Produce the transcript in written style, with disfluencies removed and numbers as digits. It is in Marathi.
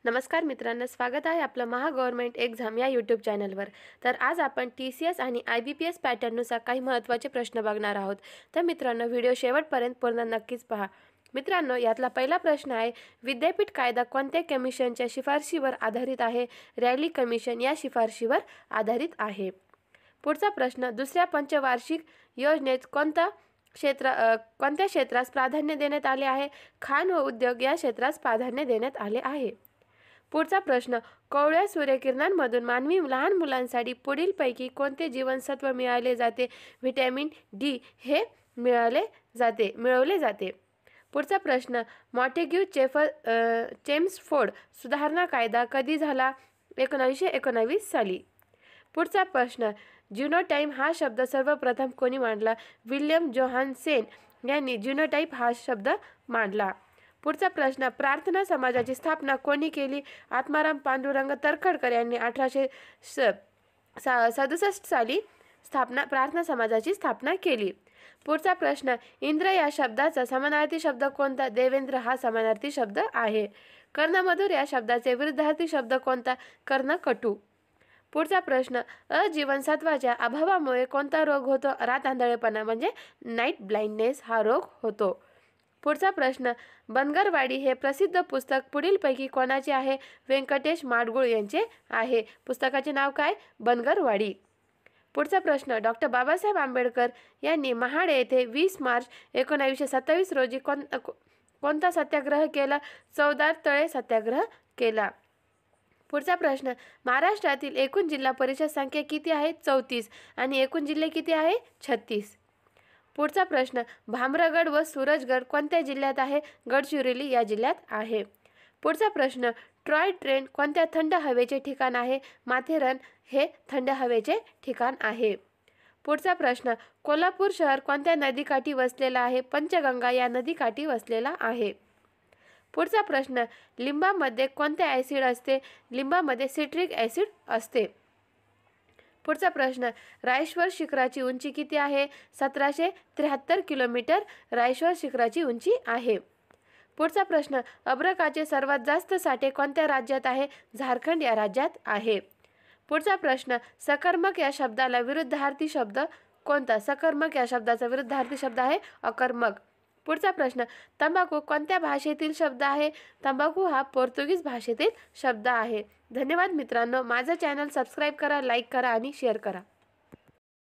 नमस्कार मित्रांनो, स्वागत आहे आपलं महा गव्हर्नमेंट एक्झाम या यूट्यूब चॅनलवर। तर आज आपण TCS आणि IBPS पॅटर्ननुसार काही महत्त्वाचे प्रश्न बघणार आहोत। तर मित्रांनो, व्हिडिओ शेवटपर्यंत पूर्ण नक्कीच पहा। मित्रांनो, यातला पहिला प्रश्न आहे, विद्यापीठ कायदा कोणत्या कमिशनच्या शिफारशीवर आधारित आहे? रॅली कमिशन या शिफारशीवर आधारित आहे। पुढचा प्रश्न, दुसऱ्या पंचवार्षिक योजनेत कोणत्या क्षेत्रास प्राधान्य देण्यात आले आहे? खाण व उद्योग या क्षेत्रास प्राधान्य देण्यात आले आहे। पुढचा प्रश्न, कोवळ्या सूर्यकिरणांमधून मानवी लहान मुलांसाठी पुढीलपैकी कोणते जीवनसत्व मिळाले जाते? व्हिटॅमिन डी हे मिळवले जाते। पुढचा प्रश्न, मॉन्टेग्यू चेम्सफोर्ड सुधारणा कायदा कधी झाला? 1919 साली। पुढचा प्रश्न, जिनोटाइप हा शब्द सर्वप्रथम कोणी मांडला? विल्यम जोहान्सेन यांनी जिनोटाइप हा शब्द मांडला। पुढचा प्रश्न, प्रार्थना समाजाची स्थापना कोणी केली? आत्माराम पांडुरंग तर्खडकर यांनी 1867 साली प्रार्थना समाजाची स्थापना केली। पुढचा प्रश्न, इंद्र या शब्दाचा समानार्थी शब्द कोणता? देवेंद्र हा समानार्थी शब्द आहे। कर्णमधुर या शब्दाचे विरुद्धार्थी शब्द कोणता? कर्णकटू। पुढचा प्रश्न, अजीवनसत्वाच्या अभावामुळे कोणता रोग होतो? रातआंधळेपणा म्हणजे नाईट ब्लाइंडनेस हा रोग होतो। पुढचा प्रश्न, बनगरवाडी हे प्रसिद्ध पुस्तक पुढीलपैकी कोणाचे आहे? व्यंकटेश माडगूळ यांचे आहे। पुस्तकाचे नाव काय? बनगरवाडी। पुढचा प्रश्न, डॉक्टर बाबासाहेब आंबेडकर यांनी महाड येथे 20 मार्च 1927 रोजी कोणता सत्याग्रह केला? चवदार तळे सत्याग्रह केला। पुढचा प्रश्न, महाराष्ट्रातील एकूण जिल्हा परिषद संख्या किती आहे? 34 आणि एकूण जिल्हे किती आहे? 36। पुढचा प्रश्न, भामरागड व सूरजगड कोणत्या जिल्ह्यात आहे? गडचिरोली या जिल्ह्यात आहे। पुढचा प्रश्न, ट्रॉय ट्रेन कोणत्या थंड हवेचे ठिकाण आहे? माथेरन हे थंड हवेचे ठिकाण आहे। पुढचा प्रश्न, कोल्हापूर शहर कोणत्या नदीकाठी वसलेला आहे? पंचगंगा या नदीकाठी वसलेला आहे। पुढचा प्रश्न, लिंबामध्ये कोणते ॲसिड असते? लिंबामध्ये सिट्रिक ॲसिड असते। पुढचा प्रश्न, रायश्वर शिखराची उंची किती आहे? 1773 किलोमीटर रायश्वर शिखराची उंची आहे। पुढचा प्रश्न, अभ्रकाचे सर्वात जास्त साठे कोणत्या राज्यात आहे? झारखंड या राज्यात आहे। पुढचा प्रश्न, सकर्मक या शब्दाला विरुद्धार्थी शब्द कोणता? सकर्मक या शब्दाचा विरुद्धार्थी शब्द आहे अकर्मक। पुढचा प्रश्न, तंबाखू कोणत्या भाषेतील शब्द आहे? तंबाखू हा पोर्तुगीज भाषेतील शब्द आहे। धन्यवाद मित्रांनो, माझं चॅनल सबस्क्राईब करा, लाईक करा आणि शेअर करा।